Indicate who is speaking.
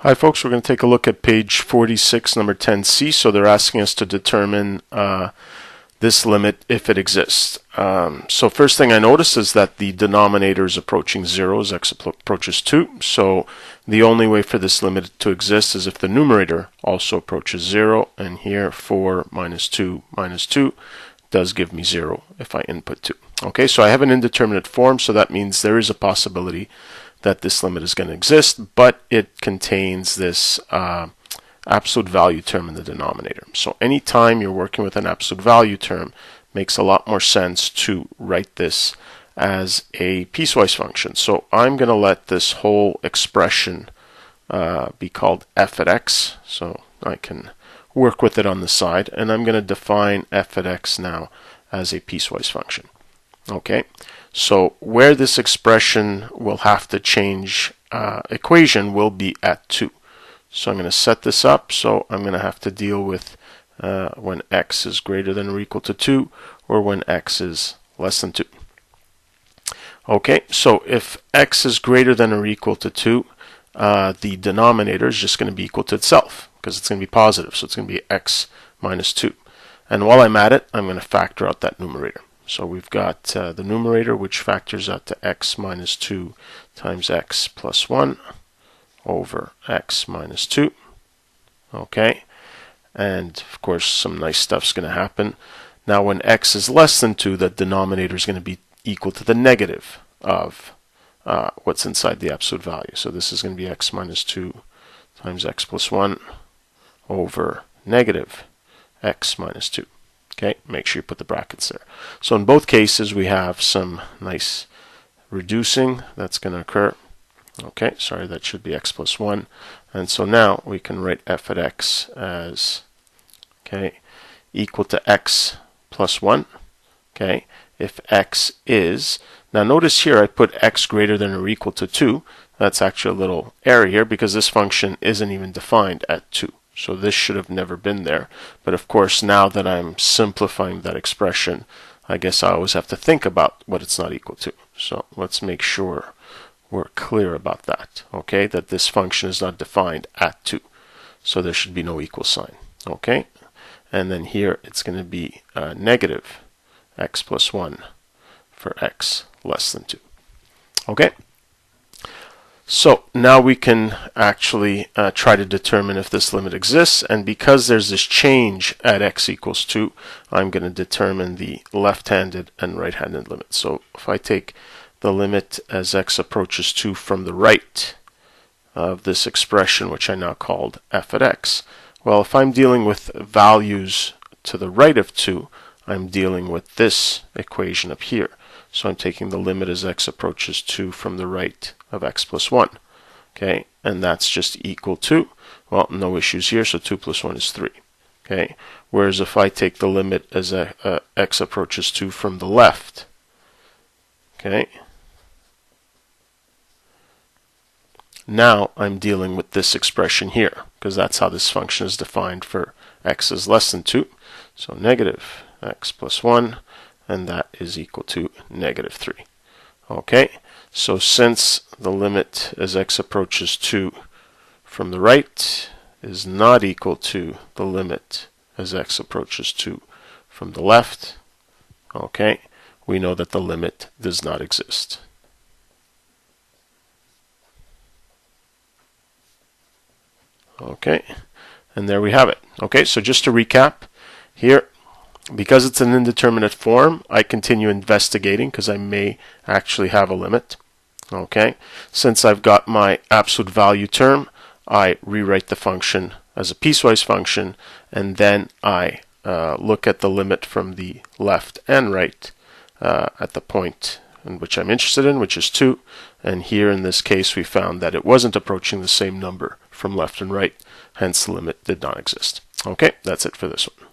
Speaker 1: Hi folks, we're going to take a look at page 46, number 10C. So they're asking us to determine this limit if it exists. So first thing I notice is that the denominator is approaching 0 as x approaches 2. So the only way for this limit to exist is if the numerator also approaches 0. And here 4 minus 2 does give me 0 if I input 2. Okay, so I have an indeterminate form, so that means there is a possibility that this limit is going to exist, but it contains this absolute value term in the denominator. So anytime you're working with an absolute value term, makes a lot more sense to write this as a piecewise function. So I'm going to let this whole expression be called f at x, so I can work with it on the side, and I'm going to define f at x now as a piecewise function. Okay, so where this expression will have to change equation will be at 2. So I'm going to set this up, so I'm going to have to deal with when x is greater than or equal to 2 or when x is less than 2. Okay, so if x is greater than or equal to 2, the denominator is just going to be equal to itself because it's going to be positive, so it's going to be x minus 2. And while I'm at it, I'm going to factor out that numerator. So we've got the numerator, which factors out to x minus 2 times x plus 1 over x minus 2. Okay, and of course some nice stuff's going to happen. Now when x is less than 2, the denominator is going to be equal to the negative of what's inside the absolute value. So this is going to be x minus 2 times x plus 1 over negative x minus 2. Okay, make sure you put the brackets there. So in both cases we have some nice reducing that's going to occur. Okay, sorry, that should be x plus 1. And so now we can write f at x as equal to x plus 1. Okay, if x is, now notice here I put x greater than or equal to 2. That's actually a little error here because this function isn't even defined at 2. So this should have never been there. But of course, now that I'm simplifying that expression, I guess I always have to think about what it's not equal to. So let's make sure we're clear about that. Okay, that this function is not defined at 2. So there should be no equal sign. Okay, and then here it's going to be negative x plus 1 for x less than 2. Okay. So now we can actually try to determine if this limit exists, and because there's this change at x equals 2, I'm going to determine the left-handed and right-handed limit. So if I take the limit as x approaches 2 from the right of this expression, which I now called f at x, well, if I'm dealing with values to the right of 2, I'm dealing with this equation up here. So I'm taking the limit as x approaches 2 from the right of x plus 1. Okay, and that's just equal to, well, no issues here, so 2 plus 1 is 3. Okay, whereas if I take the limit as x approaches 2 from the left, okay, now I'm dealing with this expression here, because that's how this function is defined for x is less than 2. So negative x plus 1, and that is equal to negative 3. Okay, so since the limit as x approaches 2 from the right is not equal to the limit as x approaches 2 from the left, okay, we know that the limit does not exist. Okay, and there we have it. Okay, so just to recap here, because it's an indeterminate form, I continue investigating because I may actually have a limit. Okay, since I've got my absolute value term, I rewrite the function as a piecewise function, and then I look at the limit from the left and right at the point in which I'm interested in, which is 2. And here in this case, we found that it wasn't approaching the same number from left and right, hence the limit did not exist. Okay, that's it for this one.